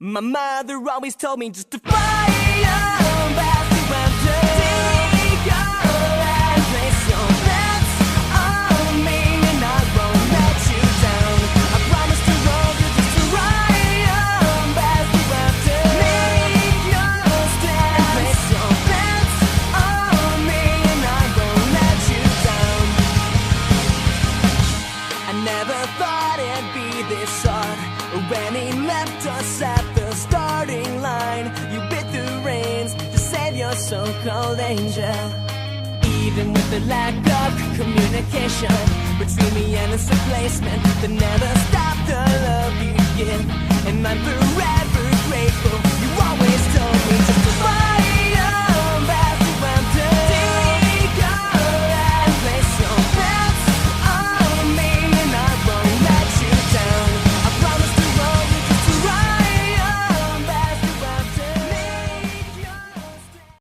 My mother always told me just to fire fast around to take your life, place your bets on me and I won't let you down. I promise to roll you just to ride fast around to make your stand, place your bets on me and I won't let you down. I never thought it'd be this hard when he left us at the starting line. You bit the reins to save your so-called angel. Even with the lack of communication between me and this replacement that never stopped the love you give, and my